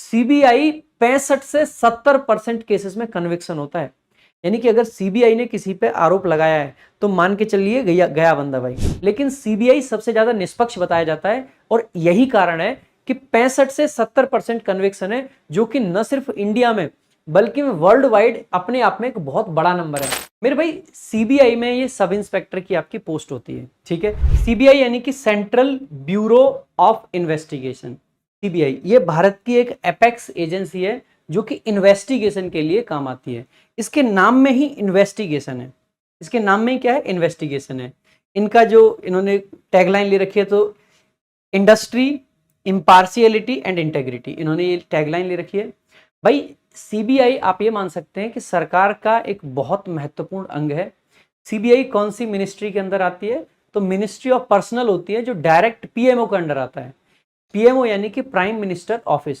CBI 65 से 70% cases में conviction होता है। यानी कि अगर सीबीआई ने किसी पे आरोप लगाया है तो मान के चलिए गया गया बंदा भाई। लेकिन सीबीआई सबसे ज्यादा निष्पक्ष बताया जाता है और यही कारण है कि 65 से 70% कन्विक्शन है, जो कि न सिर्फ इंडिया में बल्कि वर्ल्ड वाइड अपने आप में एक बहुत बड़ा नंबर है मेरे भाई। सीबीआई में ये सब इंस्पेक्टर की आपकी पोस्ट होती है, ठीक है। सीबीआई यानी कि central bureau of investigation. CBI ये भारत की एक एपेक्स एजेंसी है जो कि इन्वेस्टिगेशन के लिए काम आती है। इसके नाम में ही इन्वेस्टिगेशन है, इसके नाम में ही क्या है, इन्वेस्टिगेशन है। इनका जो इन्होंने टैगलाइन ले रखी है तो इंडस्ट्री, इम्पार्शियलिटी एंड इंटेग्रिटी, इन्होंने ये टैगलाइन ले रखी है भाई। सीबीआई आप ये मान सकते हैं कि सरकार का एक बहुत महत्वपूर्ण अंग है। सीबीआई कौन सी मिनिस्ट्री के अंदर आती है, तो मिनिस्ट्री ऑफ पर्सनल होती है जो डायरेक्ट पीएमओ के अंडर आता है। पीएमओ यानी कि प्राइम मिनिस्टर ऑफिस,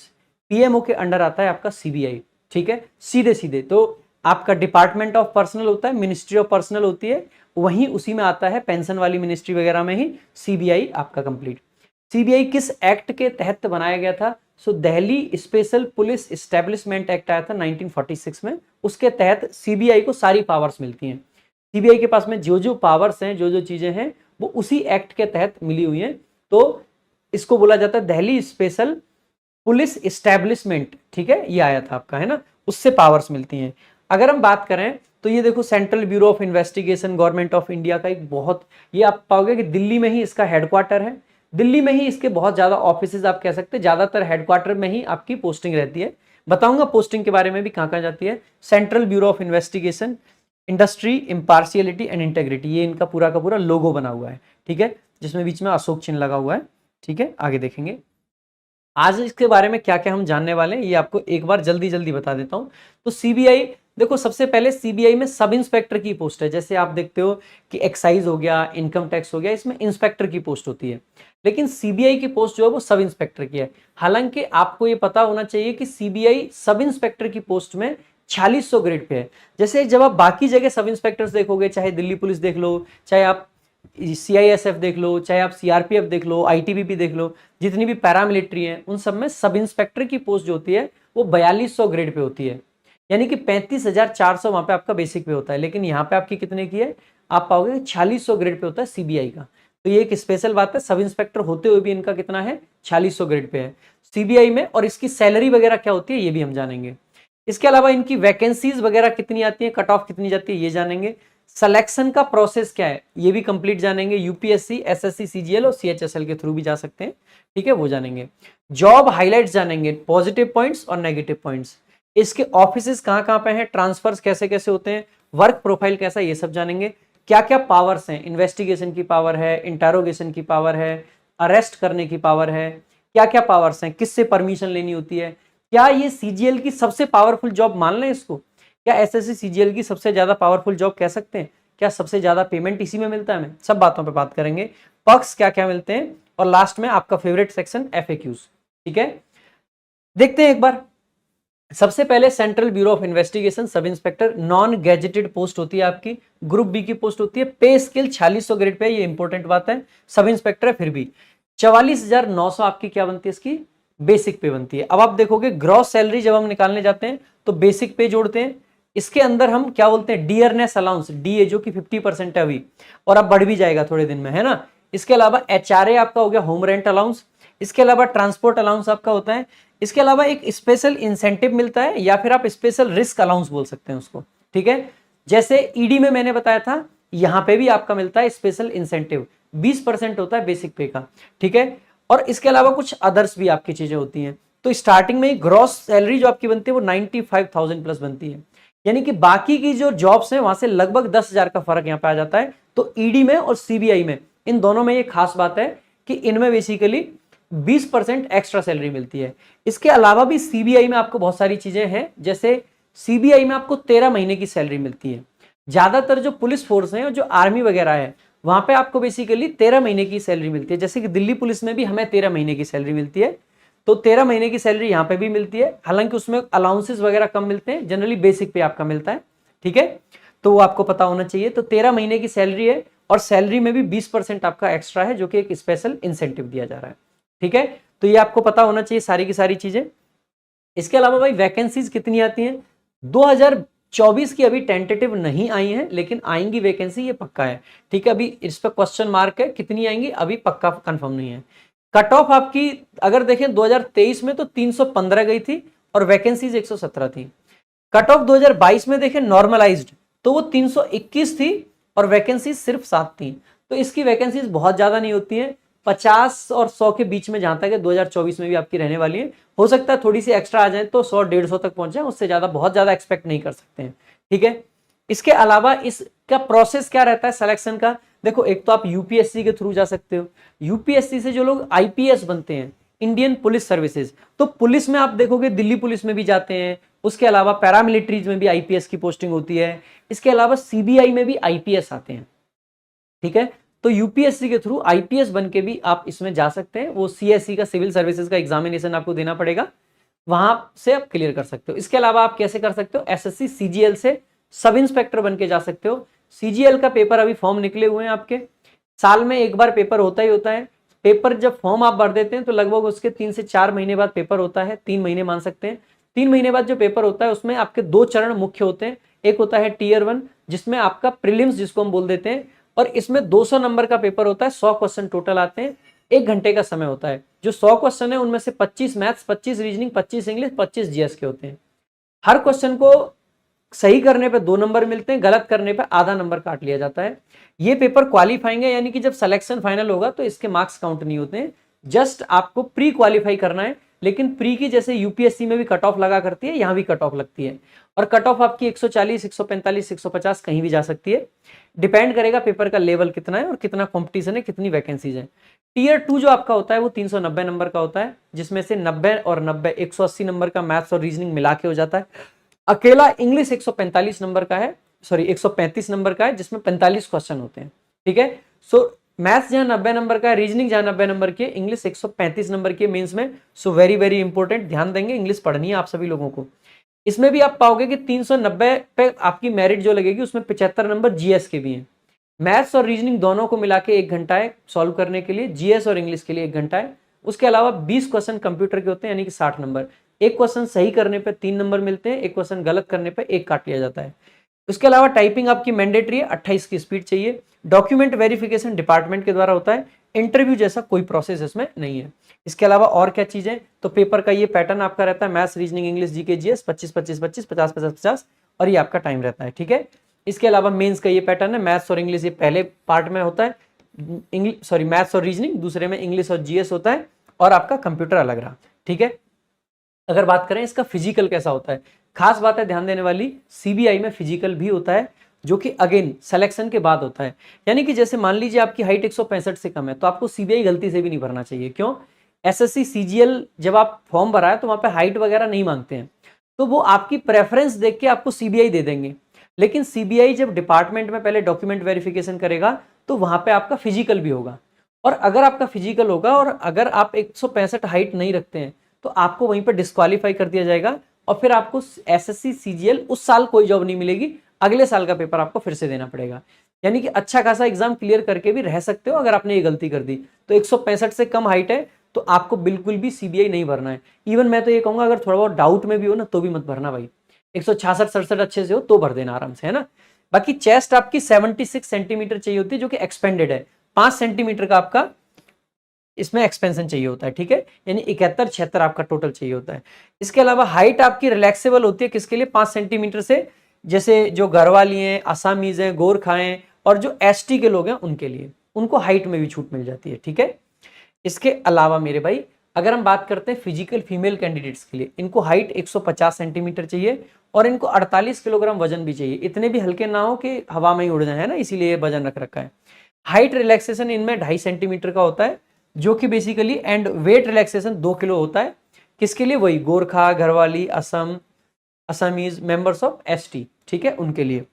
पीएमओ के अंडर आता है आपका सीबीआई, ठीक है। सीधे सीधे तो आपका डिपार्टमेंट ऑफ पर्सनल होता है, मिनिस्ट्री ऑफ पर्सनल होती है, वहीं उसी में आता है पेंशन वाली मिनिस्ट्री वगैरह में ही सीबीआई आपका कंप्लीट। सीबीआई किस एक्ट के तहत बनाया गया था, so Delhi special police establishment act आया था 1946 में, उसके तहत सीबीआई को सारी पावर्स मिलती हैं। सीबीआई के पास में जो जो पावर्स हैं, जो जो चीजें हैं, वो उसी एक्ट के तहत मिली हुई हैं। तो इसको बोला जाता है दिल्ली स्पेशल पुलिस एस्टेब्लिशमेंट, ठीक है, ये आया था आपका, है ना, उससे पावर्स मिलती हैं। अगर हम बात करें तो ये देखो central bureau of investigation government of India का एक बहुत, ये आप पाओगे कि दिल्ली में ही इसका हेडक्वार्टर है, दिल्ली में ही इसके बहुत ज्यादा ऑफिसेज आप कह सकते हैं, ज्यादातर हेडक्वार्टर में ही आपकी पोस्टिंग रहती है। बताऊंगा पोस्टिंग के बारे में भी कहां कहां जाती है। Central bureau of investigation, industry, impartiality and integrity, ये इनका पूरा का पूरा लोगो बना हुआ है, ठीक है, जिसमें बीच में अशोक चिन्ह लगा हुआ है, ठीक है। आगे देखेंगे आज इसके बारे में क्या क्या हम जानने वाले हैं, ये आपको एक बार जल्दी जल्दी बता देता हूं। तो सीबीआई देखो, सबसे पहले सीबीआई में सब इंस्पेक्टर की पोस्ट है। जैसे आप देखते हो कि एक्साइज हो गया, इनकम टैक्स हो गया, इसमें इंस्पेक्टर की पोस्ट होती है, लेकिन सीबीआई की पोस्ट जो है वो सब इंस्पेक्टर की है। हालांकि आपको ये पता होना चाहिए कि सीबीआई सब इंस्पेक्टर की पोस्ट में 4600 ग्रेड पे है। जैसे जब आप बाकी जगह सब इंस्पेक्टर्स देखोगे, चाहे दिल्ली पुलिस देख लो, चाहे आप सीआईएसएफ देख लो, चाहे आप सीआरपीएफ देख लो, आईटीबीपी देख लो, जितनी भी पैरामिलिट्री हैं, उन सब में सब इंस्पेक्टर की पोस्ट जो होती है वो 4200 ग्रेड पे होती है। यानी कि 35,400 वहां पे आपका बेसिक पे होता है, लेकिन यहाँ पे आपकी कितने की है, आप पाओगे 4600 ग्रेड पे होता है सीबीआई का। तो ये एक स्पेशल बात है, सब इंस्पेक्टर होते हुए भी इनका कितना है, 4600 ग्रेड पे है सीबीआई में। और इसकी सैलरी वगैरह क्या होती है ये भी हम जानेंगे। इसके अलावा इनकी वैकेंसीज वगैरह कितनी आती है, कट ऑफ कितनी जाती है, ये जानेंगे। सिलेक्शन का प्रोसेस क्या है ये भी कंप्लीट जानेंगे। यूपीएससी, एसएससी, सीजीएल और सीएचएसएल के थ्रू भी जा सकते हैं, ठीक है, वो जानेंगे। जॉब हाइलाइट्स जानेंगे, पॉजिटिव पॉइंट्स और नेगेटिव पॉइंट्स। इसके ऑफिसेस कहां कहां पे हैं, ट्रांसफर्स कैसे कैसे होते हैं, वर्क प्रोफाइल कैसा, ये सब जानेंगे। क्या क्या पावर्स हैं, इन्वेस्टिगेशन की पावर है, इंटरोगेशन की पावर है, अरेस्ट करने की पावर है, क्या क्या पावर्स हैं, किससे परमिशन लेनी होती है, क्या ये सीजीएल की सबसे पावरफुल जॉब मान लें इसको, क्या एसएससी सीजीएल की सबसे ज्यादा पावरफुल जॉब कह सकते हैं, क्या सबसे ज्यादा पेमेंट इसी में मिलता है, हमें सब बातों पे बात करेंगे। पक्ष क्या क्या मिलते हैं, और लास्ट में आपका फेवरेट सेक्शन एफएक्यूज, ठीक है। देखते हैं एक बार। सबसे पहले central bureau of investigation sub inspector, non gazetted post होती है आपकी, ग्रुप बी की पोस्ट होती है, पे स्केल 4600 ग्रेड पे, ये इंपॉर्टेंट बात है, सब इंस्पेक्टर है फिर भी। 44,900 आपकी क्या बनती है, इसकी बेसिक पे बनती है। अब आप देखोगे ग्रॉस सैलरी जब हम निकालने जाते हैं तो बेसिक पे जोड़ते हैं, इसके अंदर हम क्या बोलते हैं, डियरनेस अलाउंस, डीए, जो कि 50% है अभी, और अब बढ़ भी जाएगा थोड़े दिन में, है ना। इसके अलावा एचआरए आपका हो गया, होम रेंट अलाउंस। इसके अलावा ट्रांसपोर्ट अलाउंस आपका होता है। इसके अलावा एक स्पेशल इंसेंटिव मिलता है, या फिर आप स्पेशल रिस्क अलाउंस बोल सकते हैं उसको, ठीक है। जैसे ईडी में मैंने बताया था, यहां पे भी आपका मिलता है स्पेशल इंसेंटिव, 20% होता है बेसिक पे का, ठीक है। और इसके अलावा कुछ अदर्स भी आपकी चीजें होती हैं। तो स्टार्टिंग में ग्रॉस सैलरी जो आपकी बनती है वो 95,000 प्लस बनती है। यानी कि बाकी की जो जॉब्स हैं वहां से लगभग 10,000 का फर्क यहां पे आ जाता है। तो ईडी में और सीबीआई में, इन दोनों में ये खास बात है कि इनमें बेसिकली 20% एक्स्ट्रा सैलरी मिलती है। इसके अलावा भी सीबीआई में आपको बहुत सारी चीजें हैं, जैसे सीबीआई में आपको 13 महीने की सैलरी मिलती है। ज्यादातर जो पुलिस फोर्स है और जो आर्मी वगैरह है वहां पे आपको बेसिकली 13 महीने की सैलरी मिलती है। जैसे कि दिल्ली पुलिस में भी हमें 13 महीने की सैलरी मिलती है, तो 13 महीने की सैलरी यहाँ पे भी मिलती है। हालांकि उसमें अलाउंसेस वगैरह कम मिलते हैं, जनरली बेसिक पे आपका मिलता है, ठीक है, तो वो आपको पता होना चाहिए। तो 13 महीने की सैलरी है, और सैलरी में भी 20% आपका एक्स्ट्रा है, जो कि एक स्पेशल इंसेंटिव दिया जा रहा है, ठीक है। तो ये आपको पता होना चाहिए सारी की सारी चीजें। इसके अलावा भाई वैकेंसीज कितनी आती हैं? 2024 की अभी टेंटेटिव नहीं आई है, लेकिन आएंगी वैकेंसी, ये पक्का है। ठीक है, अभी इस पर क्वेश्चन मार्क है, कितनी आएंगी अभी पक्का कंफर्म नहीं है। कट ऑफ आपकी अगर देखें 2023 में तो 315 गई थी और वैकेंसीज 117 थी। कट ऑफ 2022 में देखें नॉर्मलाइज्ड तो वो 321 थी और वैकेंसी सिर्फ 7 थी। तो इसकी वैकेंसीज बहुत ज्यादा नहीं होती हैं, 50 और 100 के बीच में, जहां तक है 2024 में भी आपकी रहने वाली है। हो सकता है थोड़ी सी एक्स्ट्रा आ जाए तो 100-150 तक पहुंच जाए, उससे ज्यादा बहुत ज्यादा एक्सपेक्ट नहीं कर सकते हैं। ठीक है, इसके अलावा इसका प्रोसेस क्या रहता है सिलेक्शन का? देखो, एक तो आप यूपीएससी के थ्रू जा सकते हो। यूपीएससी से जो लोग आईपीएस बनते हैं, इंडियन पुलिस सर्विसेज, तो पुलिस में आप देखोगे दिल्ली पुलिस में भी जाते हैं, उसके अलावा पैरामिलिट्रीज में भी आईपीएस की पोस्टिंग होती है, इसके अलावा सीबीआई में भी आईपीएस आते हैं। ठीक है, तो यूपीएससी के थ्रू आईपीएस बन के भी आप इसमें जा सकते हैं। वो सीएससी का, सिविल सर्विसेज का एग्जामिनेशन आपको देना पड़ेगा, वहां से आप क्लियर कर सकते हो। इसके अलावा आप कैसे कर सकते हो? एसएससी सीजीएल से सब इंस्पेक्टर बन के जा सकते हो। सीजीएल का पेपर अभी फॉर्म निकले हुए हैं आपके, साल में एक बार पेपर होता ही होता है। पेपर जब फॉर्म आप भर देते हैं तो लगभग उसके 3 से 4 महीने बाद पेपर होता है, 3 महीने मान सकते हैं। 3 महीने बाद जो पेपर होता है उसमें आपके 2 चरण मुख्य होते हैं। एक होता है टीयर 1 जिसमें आपका प्रीलिम्स जिसको हम बोल देते हैं, और इसमें 200 नंबर का पेपर होता है, 100 क्वेश्चन टोटल आते हैं, 1 घंटे का समय होता है। जो 100 क्वेश्चन है उनमें से 25 मैथ्स, 25 रीजनिंग, 25 इंग्लिश, 25 जीएस के होते हैं। हर क्वेश्चन को सही करने पे 2 नंबर मिलते हैं, गलत करने पे आधा नंबर काट लिया जाता है। ये पेपर क्वालिफाइंग है, यानी कि जब सिलेक्शन फाइनल होगा तो इसके मार्क्स काउंट नहीं होते हैं, जस्ट आपको प्री क्वालिफाई करना है। लेकिन प्री की जैसे यूपीएससी में भी कट ऑफ लगा करती है, यहां भी कट ऑफ लगती है, और कट ऑफ आपकी 140, 145, 150 कहीं भी जा सकती है। डिपेंड करेगा पेपर का लेवल कितना है और कितना कॉम्पिटिशन है, कितनी वैकेंसीज है। टीयर 2 जो आपका होता है वो 390 नंबर का होता है, जिसमें से 90 और 90 180 नंबर का मैथ्स और रीजनिंग मिला के हो जाता है। अकेला इंग्लिश 145 नंबर का है, सॉरी 135 नंबर का है, जिसमें 45 क्वेश्चन होते हैं। ठीक है, सो मैथ्स जहां 90 नंबर का है, रीजनिंग जहां 90 नंबर की है, इंग्लिश 135 नंबर की मेंस में। सो वेरी वेरी इंपॉर्टेंट, ध्यान देंगे, इंग्लिश पढ़नी है आप सभी लोगों को। इसमें भी आप पाओगे कि 390 पे आपकी मेरिट जो लगेगी उसमें 75 नंबर जीएस के भी हैं। मैथ्स और रीजनिंग दोनों को मिला के 1 घंटा है सॉल्व करने के लिए, जीएस और इंग्लिश के लिए 1 घंटा है। उसके अलावा 20 क्वेश्चन कंप्यूटर के होते हैं, यानी कि 60 नंबर। एक क्वेश्चन सही करने पे 3 नंबर मिलते हैं, एक क्वेश्चन गलत करने पे 1 काट लिया जाता है। उसके अलावा टाइपिंग आपकी मैंडेटरी है, 28 की स्पीड चाहिए। डॉक्यूमेंट वेरिफिकेशन डिपार्टमेंट के द्वारा होता है, इंटरव्यू जैसा कोई प्रोसेस इसमें नहीं है। इसके अलावा और क्या चीजें, तो पेपर का ये पैटर्न आपका रहता है, maths, reasoning, English, GK, GS 25-25-25, 50-50-50, और ये आपका टाइम रहता है। ठीक है, इसके अलावा मेंस का ये पैटर्न है, मैथ्स और इंग्लिश ये पहले पार्ट में होता है, मैथ्स और रीजनिंग दूसरे में, इंग्लिश और जीएस होता है, और आपका कंप्यूटर अलग रहा। ठीक है, अगर बात करें इसका फिजिकल कैसा होता है, खास बात है ध्यान देने वाली, सीबीआई में फिजिकल भी होता है, जो कि अगेन सिलेक्शन के बाद होता है। यानी कि जैसे मान लीजिए आपकी हाइट 165 से कम है तो आपको सीबीआई गलती से भी नहीं भरना चाहिए। क्यों? एसएससी सीजीएल जब आप फॉर्म भरा है तो वहां पे हाइट वगैरह नहीं मांगते हैं, तो वो आपकी प्रेफरेंस देख के आपको सीबीआई दे देंगे। लेकिन सीबीआई जब डिपार्टमेंट में पहले डॉक्यूमेंट वेरिफिकेशन करेगा तो वहां पे आपका फिजिकल भी होगा, और अगर आपका फिजिकल होगा और अगर आप 165 हाइट नहीं रखते हैं तो आपको वहीं पर डिस्क्वालीफाई कर दिया जाएगा, और फिर आपको एसएससी सीजीएल उस साल कोई जॉब नहीं मिलेगी, अगले साल का पेपर आपको फिर से देना पड़ेगा। यानी कि अच्छा खासा एग्जाम क्लियर करके भी रह सकते हो अगर आपने ये गलती कर दी। तो 165 से कम हाइट है तो आपको बिल्कुल भी सीबीआई नहीं भरना है। इवन मैं तो ये कहूंगा अगर थोड़ा बहुत डाउट में भी हो ना तो भी मत भरना भाई, 166-67 अच्छे से हो तो भर देना आराम से, है ना। बाकी चेस्ट आपकी 76 सेंटीमीटर चाहिए होती है, जो कि एक्सपेंडेड है, 5 सेंटीमीटर का आपका इसमें एक्सपेंशन चाहिए होता है। ठीक है, यानी 71-76 आपका टोटल चाहिए होता है। इसके अलावा हाइट आपकी रिलैक्सेबल होती है, किसके लिए? 5 सेंटीमीटर से, जैसे जो घरवाली हैं, असामीज हैं, गोरखा हैं, और जो एसटी के लोग हैं उनके लिए, उनको हाइट में भी छूट मिल जाती है। ठीक है, इसके अलावा मेरे भाई अगर हम बात करते हैं फिजिकल फीमेल कैंडिडेट्स के लिए, इनको हाइट 150 सेंटीमीटर चाहिए और इनको 48 किलोग्राम वजन भी चाहिए। इतने भी हल्के ना हो कि हवा में ही उड़ जाए, है ना, इसीलिए ये वजन रख रखा है। हाइट रिलैक्सेशन इनमें 2.5 सेंटीमीटर का होता है, जो कि basically, and weight relaxation 2 kilo होता है। किसके लिए? वही Gorkha, Garhwali, Assam, Assamese, members of ST. ठीक है, उनके लिए।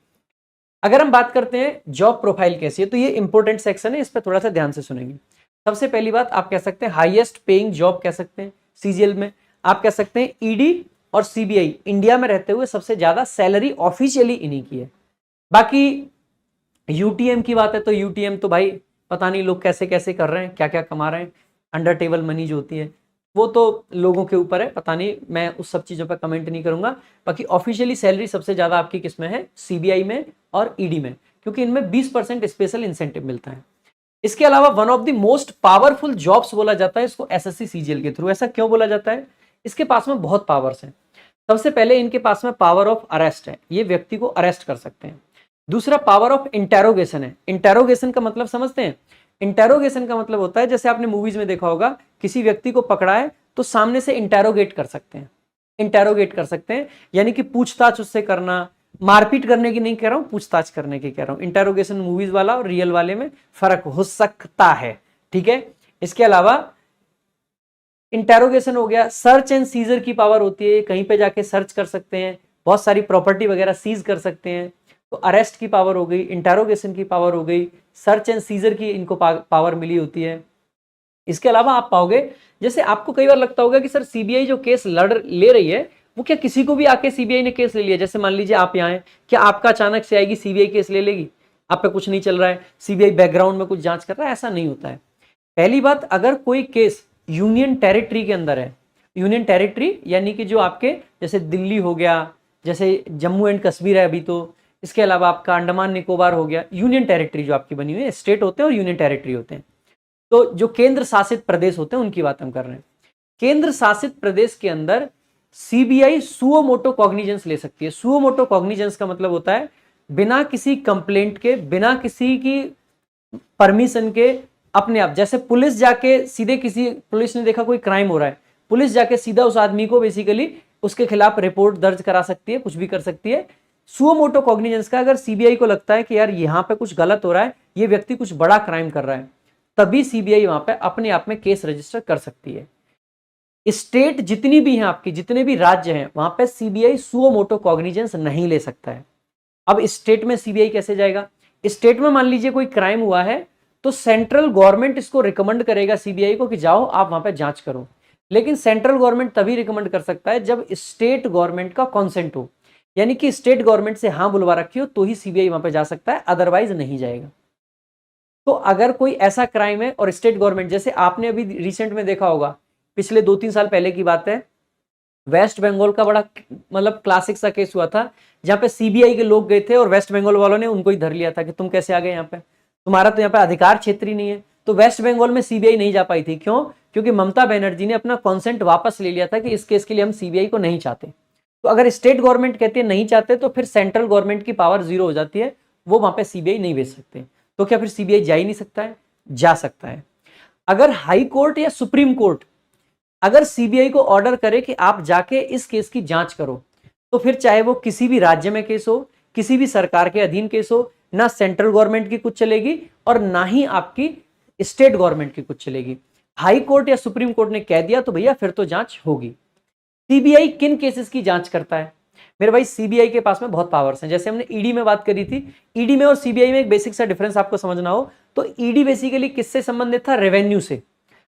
अगर हम बात करते हैं जॉब प्रोफाइल कैसी है, तो ये इंपॉर्टेंट सेक्शन है, इस पर थोड़ा सा ध्यान से सुनेंगे। सबसे पहली बात आप कह सकते हैं हाईएस्ट पेइंग जॉब कह सकते हैं सीजीएल में। आप कह सकते हैं ईडी और सीबीआई इंडिया में रहते हुए सबसे ज्यादा सैलरी ऑफिशियली इन्हीं की है। बाकी यूटीएम की बात है तो यूटीएम तो भाई पता नहीं लोग कैसे कैसे कर रहे हैं, क्या क्या कमा रहे हैं, अंडर टेबल मनी जो होती है। वो तो लोगों के ऊपर है, पता नहीं, मैं उस सब चीजों पर कमेंट नहीं करूंगा। बाकी ऑफिशियली सैलरी सबसे ज्यादा आपकी किस में है, सीबीआई में और ईडी में, क्योंकि इनमें 20% स्पेशल इंसेंटिव मिलता है। इसके अलावा one of the most powerful jobs बोला जाता है इसको एसएससी सीजीएल के थ्रू। ऐसा क्यों बोला जाता है? इसके पास में बहुत पावर्स हैं। सबसे पहले इनके पास में पावर ऑफ अरेस्ट है, ये व्यक्ति को अरेस्ट कर सकते हैं। दूसरा पावर ऑफ इंटेरोगेशन है। इंटेरोगेशन का मतलब समझते हैं? इंटेरोगेशन का मतलब होता है, जैसे आपने मूवीज में देखा होगा, किसी व्यक्ति को पकड़ा है तो सामने से इंटेरोगेट कर सकते हैं, इंटेरोगेट कर सकते हैं, यानी कि पूछताछ उससे करना। मारपीट करने की नहीं कह रहा हूं, पूछताछ करने की कह रहा हूं। इंटेरोगेशन मूवीज वाला और रियल वाले में फर्क हो सकता है, ठीक है। इसके अलावा इंटेरोगेशन हो गया, सर्च एंड सीजर की पावर होती है, कहीं पे जाके सर्च कर सकते हैं, बहुत सारी प्रॉपर्टी वगैरह सीज कर सकते हैं। तो अरेस्ट की पावर हो गई, इंटेरोगेशन की पावर हो गई, सर्च एंड सीजर की इनको पावर मिली होती है। इसके अलावा आप पाओगे, जैसे आपको कई बार लगता होगा कि सर सीबीआई जो केस लड़ ले रही है वो क्या किसी को भी आके सीबीआई ने केस ले लिया? जैसे मान लीजिए आप यहाँ हैं, क्या आपका अचानक से आएगी सीबीआई केस ले लेगी? आप पे कुछ नहीं चल रहा है, सीबीआई बैकग्राउंड में कुछ जांच कर रहा है? ऐसा नहीं होता है। पहली बात, अगर कोई केस यूनियन टेरिटरी के अंदर है, यूनियन टेरिटरी यानी कि जो आपके जैसे दिल्ली हो गया, जैसे जम्मू एंड कश्मीर है अभी तो, इसके अलावा आपका अंडमान निकोबार हो गया, यूनियन टेरिटरी जो आपकी बनी हुई है, स्टेट होते हैं और यूनियन टेरिटरी होते हैं। तो जो केंद्र शासित प्रदेश होते हैं उनकी बात हम कर रहे हैं। केंद्र शासित प्रदेश के अंदर सीबीआई सुओ मोटो कॉग्निजेंस ले सकती है। सुओ मोटो कॉग्निजेंस का मतलब होता है बिना किसी कंप्लेंट के, बिना किसी की परमिशन के, अपने आप। जैसे पुलिस जाके सीधे किसी, पुलिस ने देखा कोई क्राइम हो रहा है, पुलिस जाके सीधा उस आदमी को बेसिकली उसके खिलाफ रिपोर्ट दर्ज करा सकती है, कुछ भी कर सकती है। सुओ मोटो कॉग्निजेंस का अगर सीबीआई को लगता है कि यार यहाँ पे कुछ गलत हो रहा है, ये व्यक्ति कुछ बड़ा क्राइम कर रहा है, तभी सीबीआई वहां पे अपने आप में केस रजिस्टर कर सकती है। स्टेट जितनी भी हैं आपकी, जितने भी राज्य हैं, वहां पे सीबीआई सुओ मोटो कॉग्निजेंस नहीं ले सकता है। अब स्टेट में सीबीआई कैसे जाएगा? स्टेट में मान लीजिए कोई क्राइम हुआ है तो सेंट्रल गवर्नमेंट इसको रिकमेंड करेगा सीबीआई को कि जाओ आप वहां पे जांच करो। लेकिन सेंट्रल गवर्नमेंट तभी रिकमेंड कर सकता है जब स्टेट गवर्नमेंट का कॉन्सेंट हो, यानी कि स्टेट गवर्नमेंट से हाँ बुलवा रखी हो तो ही सीबीआई वहां पे जा सकता है, अदरवाइज नहीं जाएगा। तो अगर कोई ऐसा क्राइम है और स्टेट गवर्नमेंट, जैसे आपने अभी रिसेंट में देखा होगा, पिछले 2-3 साल पहले की बात है, वेस्ट बंगाल का बड़ा मतलब क्लासिक सा केस हुआ था, जहां पे सीबीआई के लोग गए थे और वेस्ट बंगाल वालों ने उनको ही धर लिया था कि तुम कैसे आ गए यहाँ पे, तुम्हारा तो यहाँ पे अधिकार क्षेत्र ही नहीं है। तो वेस्ट बंगाल में सीबीआई नहीं जा पाई थी, क्यों? क्योंकि ममता बनर्जी ने अपना कॉन्सेंट वापस ले लिया था कि इस केस के लिए हम सीबीआई को नहीं चाहते। तो अगर स्टेट गवर्नमेंट कहती है नहीं चाहते, तो फिर सेंट्रल गवर्नमेंट की पावर जीरो हो जाती है, वो वहां पे सीबीआई नहीं भेज सकते। तो क्या फिर सीबीआई जा ही नहीं सकता है? जा सकता है। अगर हाई कोर्ट या सुप्रीम कोर्ट अगर सीबीआई को ऑर्डर करे कि आप जाके इस केस की जांच करो, तो फिर चाहे वो किसी भी राज्य में केस हो, किसी भी सरकार के अधीन केस हो, ना सेंट्रल गवर्नमेंट की कुछ चलेगी और ना ही आपकी स्टेट गवर्नमेंट की कुछ चलेगी। हाई कोर्ट या सुप्रीम कोर्ट ने कह दिया तो भैया फिर तो जांच होगी। सीबीआई किन केसेस की जांच करता है? मेरे भाई सीबीआई के पास में बहुत पावर्स हैं। जैसे हमने ईडी में बात करी थी, ईडी में और सीबीआई में एक बेसिक सा डिफरेंस आपको समझना हो तो ईडी बेसिकली किससे संबंधित था? रेवेन्यू से,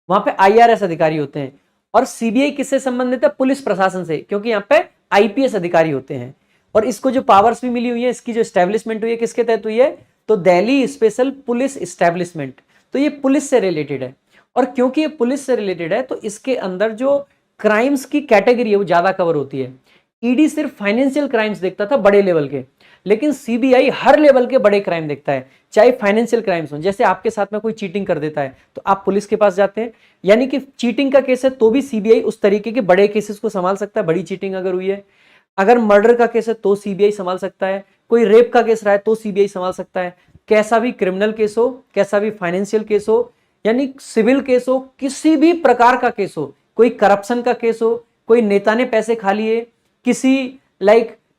वहां पे आईआरएस अधिकारी होते हैं। और सीबीआई किससे संबंधित है? पुलिस प्रशासन से, क्योंकि यहाँ पे आईपीएस अधिकारी होते हैं। और इसको जो पावर्स भी मिली हुई है, इसकी जो एस्टेब्लिशमेंट हुई है, किसके तहत हुई है? तो दिल्ली स्पेशल पुलिस एस्टेब्लिशमेंट। तो ये पुलिस से रिलेटेड है, और क्योंकि ये पुलिस से रिलेटेड है तो इसके अंदर जो क्राइम्स की कैटेगरी है वो ज्यादा कवर होती है। ईडी सिर्फ फाइनेंशियल क्राइम्स देखता था बड़े लेवल के, लेकिन सीबीआई हर लेवल के बड़े क्राइम देखता है, चाहे फाइनेंशियल क्राइम्स हो। जैसे आपके साथ में कोई चीटिंग कर देता है तो आप पुलिस के पास जाते हैं, यानी कि चीटिंग का केस है तो भी सीबीआई उस तरीके के बड़े केसेस को संभाल सकता है, बड़ी चीटिंग अगर हुई है। अगर मर्डर का केस है तो सीबीआई संभाल सकता है, कोई रेप का केस रहा है तो सीबीआई संभाल सकता है। कैसा भी क्रिमिनल केस हो, कैसा भी फाइनेंशियल केस हो, यानी सिविल केस हो, किसी भी प्रकार का केस हो, कोई करप्शन का केस हो, कोई नेता ने पैसे खा लिए, किसी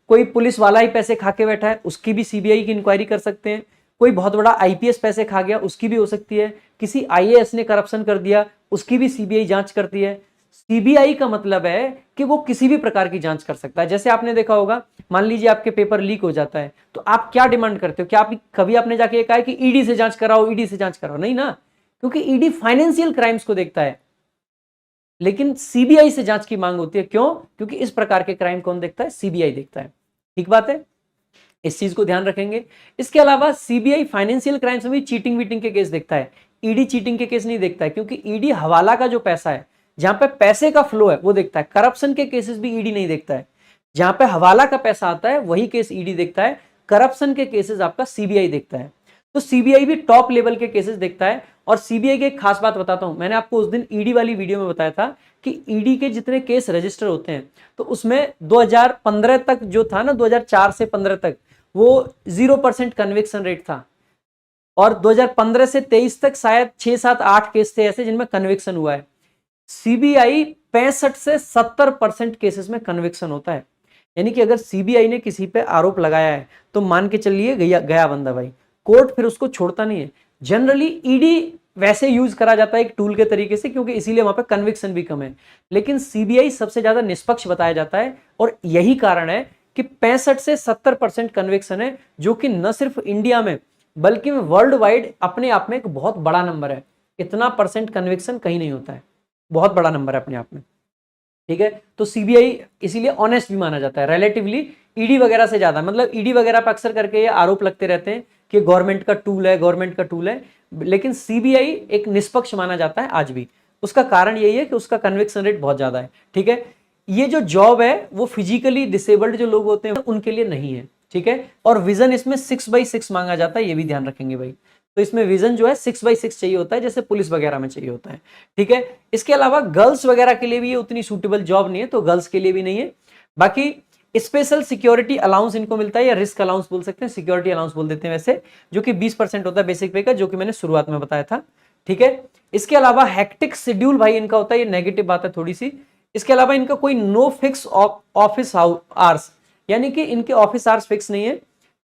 कोई पुलिस वाला ही पैसे खा के बैठा है, उसकी भी सीबीआई की इंक्वायरी कर सकते हैं। कोई बहुत बड़ा आईपीएस पैसे खा गया, उसकी भी हो सकती है। किसी आईएएस ने करप्शन कर दिया, उसकी भी सीबीआई जांच करती है। सीबीआई का मतलब है कि वो किसी भी प्रकार की जांच कर सकता है। जैसे आपने देखा होगा, मान लीजिए आपके पेपर लीक हो जाता है तो आप क्या डिमांड करते हो? क्या आप कभी आपने जाके कहा है कि ईडी से जांच कराओ, ईडी से जांच कराओ? नहीं ना, क्योंकि ईडी फाइनेंशियल क्राइम्स को देखता है, लेकिन सीबीआई से जांच की मांग होती है। क्यों? क्योंकि इस प्रकार के क्राइम कौन देखता है? सीबीआई देखता है। ठीक बात है, इस चीज को ध्यान रखेंगे। इसके अलावा सीबीआई फाइनेंशियल क्राइम्स में भी चीटिंग वीटिंग के केस देखता है, ईडी चीटिंग के केस नहीं देखता है, क्योंकि ईडी हवाला का जो पैसा है, जहां पे पैसे का फ्लो है वो देखता है। करप्शन के केसेस भी ईडी नहीं देखता है। जहां पे हवाला का पैसा आता है वही केस ईडी देखता है। करप्शन के केसेस आपका सीबीआई देखता है। तो सीबीआई भी टॉप लेवल के केसेस देखता है। और सीबीआई की एक खास बात बताता हूं, मैंने आपको उस दिन ईडी वाली वीडियो में बताया था कि ईडी के जितने केस रजिस्टर होते हैं तो उसमें 2015 तक जो था ना, 2004 से 15 तक वो 0% कन्विक्शन रेट था। और 2015 से 23 तक शायद 6, 7, 8 केस थे ऐसे जिनमें कन्विक्शन हुआ है। सीबीआई 65 से 70% केसेस में कन्विक्शन होता है। यानी कि अगर सीबीआई ने किसी पे आरोप लगाया है तो मान के चलिए गया बंदा भाई, कोर्ट फिर उसको छोड़ता नहीं है। जनरली ईडी वैसे यूज करा जाता है एक टूल के तरीके से, क्योंकि इसीलिए वहां पे कन्विक्शन भी कम है। लेकिन सीबीआई सबसे ज्यादा निष्पक्ष बताया जाता है और यही कारण है कि 65 से 70% कन्विक्शन है, जो कि न सिर्फ इंडिया में बल्कि वर्ल्ड वाइड अपने आप में एक बहुत बड़ा नंबर है। इतना परसेंट कन्विक्शन कहीं नहीं होता है, बहुत बड़ा नंबर है अपने आप में। ठीक है, तो सीबीआई इसीलिए ऑनेस्ट भी माना जाता है रिलेटिवली ईडी वगैरह से ज्यादा। मतलब ईडी वगैरह पर अक्सर करके ये आरोप लगते रहते हैं कि गवर्नमेंट का टूल है, गवर्नमेंट का टूल है, लेकिन सीबीआई एक निष्पक्ष माना जाता है आज भी। उसका कारण यही है कि उसका कन्विक्शन रेट बहुत ज्यादा है। ठीक है, ये जो जॉब है वो फिजिकली डिसेबल्ड जो लोग होते हैं उनके लिए नहीं है। ठीक है, और विजन इसमें 6x6 मांगा जाता है, ये भी ध्यान रखेंगे भाई। तो इसमें विजन जो है 6x6 चाहिए होता है, जैसे पुलिस वगैरह में चाहिए होता है। ठीक है, इसके अलावा गर्ल्स वगैरह के लिए भी ये उतनी सूटेबल जॉब नहीं है, तो गर्ल्स के लिए भी नहीं है। बाकी स्पेशल सिक्योरिटी अलाउंस इनको मिलता है, या रिस्क अलाउंस बोल सकते हैं, सिक्योरिटी अलाउंस बोल देते हैं वैसे, जो कि 20% होता है बेसिक पे का, जो कि मैंने शुरुआत में बताया था। ठीक है, इसके अलावा हेक्टिक शेड्यूल भाई इनका होता है, ये नेगेटिव बात है थोड़ी सी। इसके अलावा इनका कोई नो फिक्स ऑफिस आवर्स, यानी कि इनके ऑफिस आवर्स फिक्स नहीं है,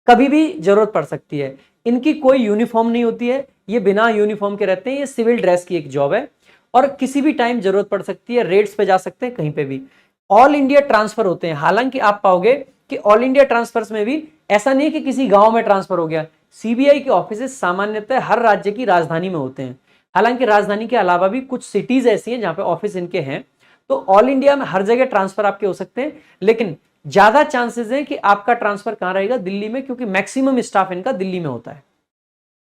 कभी भी जरूरत पड़ सकती है। इनकी कोई यूनिफॉर्म नहीं होती है, ये बिना यूनिफॉर्म के रहते हैं। ये सिविल ड्रेस की एक जॉब है और किसी भी टाइम जरूरत पड़ सकती है, रेड्स पे जा सकते हैं कहीं पे भी। ऑल इंडिया ट्रांसफर होते हैं। हालांकि आप पाओगे कि ऑल इंडिया ट्रांसफर्स में भी ऐसा नहीं कि किसी गांव में ट्रांसफर हो गया। सीबीआई के ऑफिस सामान्यतः हर राज्य की राजधानी में होते हैं। हालांकि राजधानी के अलावा भी कुछ सिटीज ऐसी हैं जहां पे ऑफिस इनके हैं। तो ऑल इंडिया में हर जगह ट्रांसफर आपके हो सकते हैं, लेकिन ज्यादा चांसेस है कि आपका ट्रांसफर कहां रहेगा, दिल्ली में, क्योंकि मैक्सिमम स्टाफ इनका दिल्ली में होता है।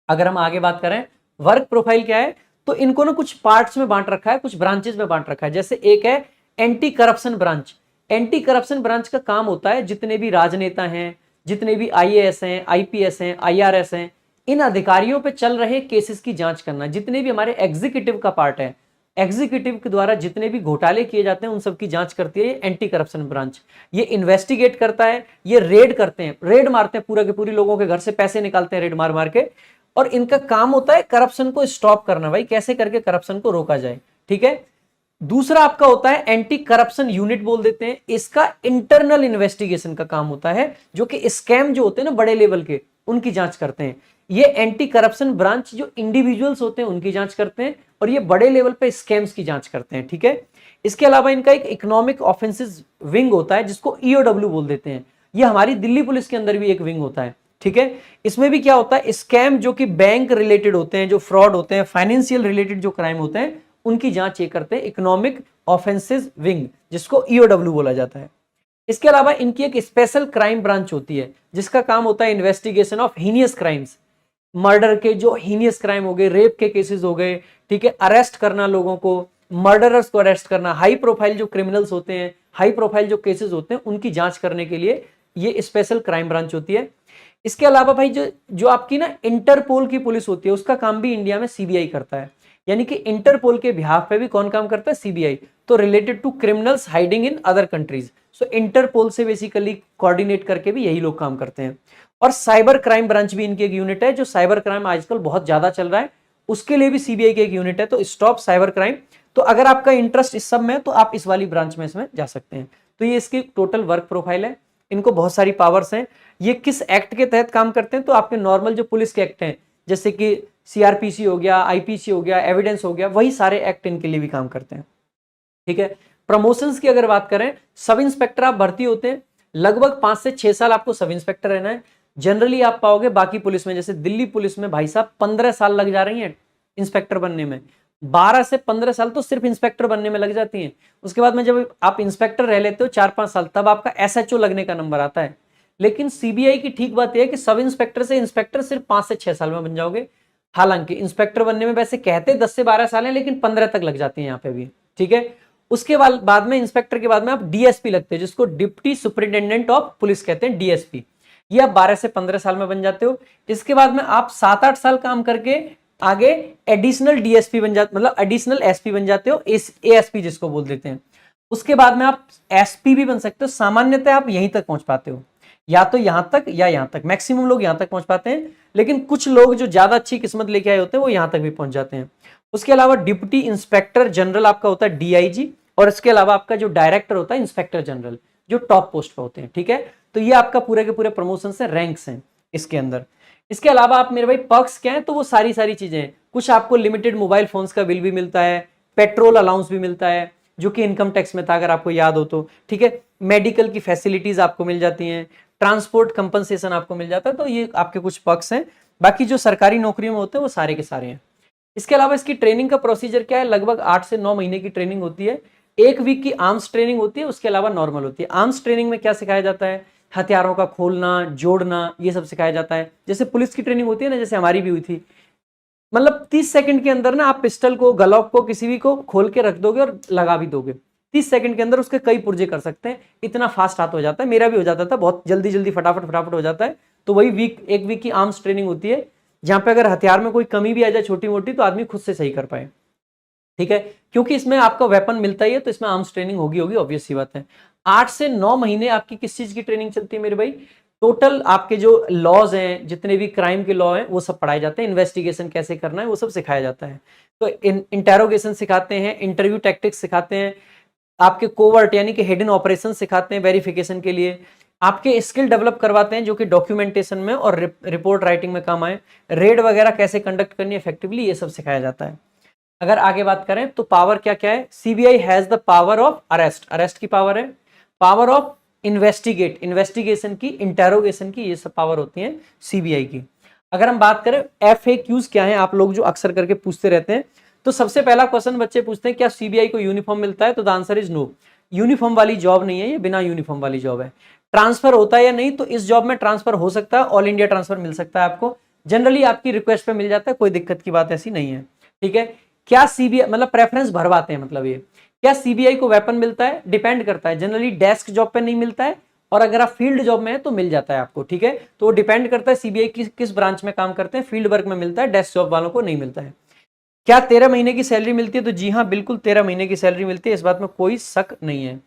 अगर हम आगे बात करें वर्क प्रोफाइल क्या है, तो इनको ना कुछ पार्ट्स में बांट रखा है, कुछ ब्रांचेस में बांट रखा है। जैसे एक है anti corruption branch. Anti corruption branch का काम होता है जितने भी राजनेता हैं, जितने भी आईएएस हैं, आईपीएस हैं, आईआरएस हैं, इन अधिकारियों पे चल रहे केसेस की जांच करना। जितने भी हमारे एग्जीक्यूटिव का पार्ट है, एग्जीक्यूटिव के द्वारा जितने भी घोटाले किए जाते हैं उन सब की जांच करती है ये एंटी करप्शन ब्रांच। ये इन्वेस्टिगेट करता है, ये रेड करते हैं, रेड मारते हैं, पूरा के पूरी लोगों के घर से पैसे निकालते हैं रेड मार मार के। और इनका काम होता है करप्शन को स्टॉप करना, भाई कैसे करके करप्शन को रोका जाए। ठीक है, दूसरा आपका होता है एंटी करप्शन यूनिट बोल देते हैं। इसका इंटरनल इन्वेस्टिगेशन का काम होता है, जो कि स्कैम जो होते हैं ना बड़े लेवल के, उनकी जांच करते हैं। ये एंटी करप्शन ब्रांच जो इंडिविजुअल्स होते हैं उनकी जांच करते हैं, और ये बड़े लेवल पे स्कैम्स की जांच करते हैं। ठीक है, इसके अलावा इनका एक इकोनॉमिक ऑफेंसेस विंग होता है जिसको ईओडब्ल्यू बोल देते हैं। ये हमारी दिल्ली पुलिस के अंदर भी एक विंग होता है। ठीक है, इसमें भी क्या होता है, स्कैम जो कि बैंक रिलेटेड होते हैं, जो फ्रॉड होते हैं, फाइनेंशियल रिलेटेड जो क्राइम होते हैं, उनकी जांच ये करते हैं इकोनॉमिक ऑफेंसेस विंग, जिसको ईओडब्ल्यू बोला जाता है। इसके अलावा इनकी एक स्पेशल क्राइम ब्रांच होती है जिसका काम होता है investigation of heinous crimes. Murder के जो हीनियस क्राइम हो गए, रेप के केसेस हो गए, ठीक है, अरेस्ट करना लोगों को, मर्डरर्स को अरेस्ट करना, हाई प्रोफाइल जो क्रिमिनल्स होते हैं, हाई प्रोफाइल जो केसेस होते हैं, उनकी जांच करने के लिए ये स्पेशल क्राइम ब्रांच होती है। इसके अलावा भाई जो जो आपकी ना इंटरपोल की पुलिस होती है, उसका काम भी इंडिया में सीबीआई करता है। यानी कि इंटरपोल के बिहाफ पे भी कौन काम करता है, सीबीआई। तो related to criminals hiding in other countries, so Interpol से बेसिकली कोऑर्डिनेट करके भी यही लोग काम करते हैं। और साइबर क्राइम ब्रांच भी इनकी एक यूनिट है, जो साइबर क्राइम आजकल बहुत ज्यादा चल रहा है, उसके लिए भी सीबीआई की एक यूनिट है, तो स्टॉप साइबर क्राइम। तो अगर आपका इंटरेस्ट इस सब में है तो आप इस वाली ब्रांच में इसमें जा सकते हैं। तो ये इसकी टोटल वर्क प्रोफाइल है। इनको बहुत सारी पावर्स हैं। ये किस एक्ट के तहत काम करते हैं, तो आपके नॉर्मल जो पुलिस के एक्ट हैं, जैसे कि सीआरपीसी हो गया, आईपीसी हो गया, एविडेंस हो गया, वही सारे एक्ट इनके लिए भी काम करते हैं। ठीक है, प्रमोशंस की अगर बात करें, सब इंस्पेक्टर आप भर्ती होते हैं, लगभग 5 से 6 साल आपको सब इंस्पेक्टर रहना है। जनरली आप पाओगे बाकी पुलिस में, जैसे दिल्ली पुलिस में भाई साहब 15 साल लग जा रही हैं इंस्पेक्टर बनने में। 12 से 15 साल तो सिर्फ इंस्पेक्टर बनने में लग जाती हैं। उसके बाद में जब आप इंस्पेक्टर रह लेते हो 4-5 साल, तब आपका एसएचओ लगने का नंबर आता है। लेकिन सीबीआई की ठीक बात यह है कि सब इंस्पेक्टर से इंस्पेक्टर सिर्फ 5 से 6 साल में बन जाओगे। हालांकि इंस्पेक्टर बनने में वैसे कहते 10 से 12 साल है, लेकिन 15 तक लग जाती है यहाँ पे भी। ठीक है। उसके बाद में इंस्पेक्टर के बाद में आप डीएसपी लगते हैं, जिसको डिप्टी सुपरिटेंडेंट ऑफ पुलिस कहते हैं, डीएसपी। ये आप 12 से 15 साल में बन जाते हो। इसके बाद में आप 7-8 साल काम करके आगे एडिशनल डीएसपी बन जाते, मतलब एडिशनल एसपी बन जाते हो, एएसपी जिसको बोल देते हैं। उसके बाद में आप एसपी भी बन सकते हो। सामान्यतः आप यहीं तक पहुंच पाते हो, या तो यहां तक या यहां तक, मैक्सिमम लोग यहां तक पहुंच पाते हैं, लेकिन कुछ लोग जो ज्यादा अच्छी किस्मत लेके आए होते हैं वो यहां तक भी पहुंच जाते हैं। उसके अलावा डिप्टी इंस्पेक्टर जनरल आपका होता है डीआईजी, और इसके अलावा आपका जो डायरेक्टर होता है इंस्पेक्टर जनरल, जो टॉप पोस्ट पे होते हैं, ठीक है। तो ये आपका पूरे के पूरे प्रमोशन से रैंक्स हैं इसके अंदर। इसके अलावा आप मेरे भाई पर्क्स क्या है, तो वो सारी चीजें हैं। कुछ आपको लिमिटेड मोबाइल फोन्स का बिल भी मिलता है, पेट्रोल अलाउंस भी मिलता है जो कि इनकम टैक्स में था अगर आपको याद हो तो, ठीक है। मेडिकल की फैसिलिटीज आपको मिल जाती हैं, ट्रांसपोर्ट कंपनसेशन आपको मिल जाता है। तो ये आपके कुछ पर्क्स हैं। बाकी जो सरकारी नौकरियों में होते हैं वो सारे के सारे हैं। इसके अलावा इसकी ट्रेनिंग का प्रोसीजर क्या है, लगभग 8 से 9 महीने की ट्रेनिंग होती है। 1 वीक की आर्म्स ट्रेनिंग होती है, उसके अलावा नॉर्मल होती है। आर्म्स ट्रेनिंग में क्या सिखाया जाता है, हथियारों का खोलना, जोड़ना, ये सब सिखाया जाता है। जैसे पुलिस की ट्रेनिंग होती है ना, जैसे हमारी भी हुई थी, मतलब 30 सेकंड के अंदर ना आप पिस्टल को, गलॉक को, किसी भी को खोल के रख दोगे और लगा भी दोगे। 30 सेकंड के अंदर उसके कई पुर्जे कर सकते हैं, इतना फास्ट हाथ हो जाता है। मेरा भी हो जाता था, बहुत जल्दी फटाफट हो जाता है। तो वही 1 वीक की आर्म्स ट्रेनिंग होती है, जहां पे अगर हथियार में कोई कमी भी आ जाए छोटी मोटी, तो आदमी खुद से सही कर पाए, ठीक है। क्योंकि इसमें आपका वेपन मिलता ही है, तो इसमें आर्म्स ट्रेनिंग होगी, ऑब्वियस सी बात है। 8 से 9 महीने आपकी किस चीज की ट्रेनिंग चलती है मेरे भाई, टोटल आपके जो लॉज हैं, जितने भी क्राइम के लॉ हैं, वो सब पढ़ाए जाते हैं। इन्वेस्टिगेशन कैसे करना है वो सब सिखाया जाता है। तो इंटेरोगेशन सिखाते हैं, इंटरव्यू टैक्टिक्स सिखाते हैं, आपके कोवर्ट यानी कि हिडन ऑपरेशन सिखाते हैं वेरिफिकेशन के लिए, आपके स्किल डेवलप करवाते हैं जो कि डॉक्यूमेंटेशन में और रिपोर्ट राइटिंग में काम आए। रेड वगैरह कैसे कंडक्ट करनी है इफेक्टिवली, ये सब सिखाया जाता है। अगर आगे बात करें तो पावर क्या क्या है, CBI has the power of arrest की पावर है, पावर ऑफ इन्वेस्टिगेशन की, इंटेरोगेशन की, ये सब पावर होती है सीबीआई की। अगर हम बात करें एफएक्यूज क्या है, आप लोग जो अक्सर करके पूछते रहते हैं, तो सबसे पहला क्वेश्चन बच्चे पूछते हैं क्या सीबीआई को यूनिफॉर्म मिलता है, तो the answer is no. Uniform वाली जॉब नहीं है ये, बिना यूनिफॉर्म वाली जॉब है। ट्रांसफर होता है या नहीं, तो इस जॉब में ट्रांसफर हो सकता है, ऑल इंडिया ट्रांसफर मिल सकता है आपको, जनरली आपकी रिक्वेस्ट पे मिल जाता है, कोई दिक्कत की बात ऐसी नहीं है, ठीक है। क्या सीबीआई मतलब प्रेफरेंस भरवाते हैं, मतलब ये क्या सीबीआई को वेपन मिलता है, डिपेंड करता है। जनरली डेस्क जॉब पे नहीं मिलता है, और अगर आप फील्ड जॉब में है तो मिल जाता है आपको, ठीक है। तो वो डिपेंड करता है सीबीआई किस ब्रांच में काम करते हैं। फील्ड वर्क में मिलता है, डेस्क जॉब वालों को नहीं मिलता है। क्या 13 महीने की सैलरी मिलती है, तो जी हाँ बिल्कुल 13 महीने की सैलरी मिलती है, इस बात में कोई शक नहीं है।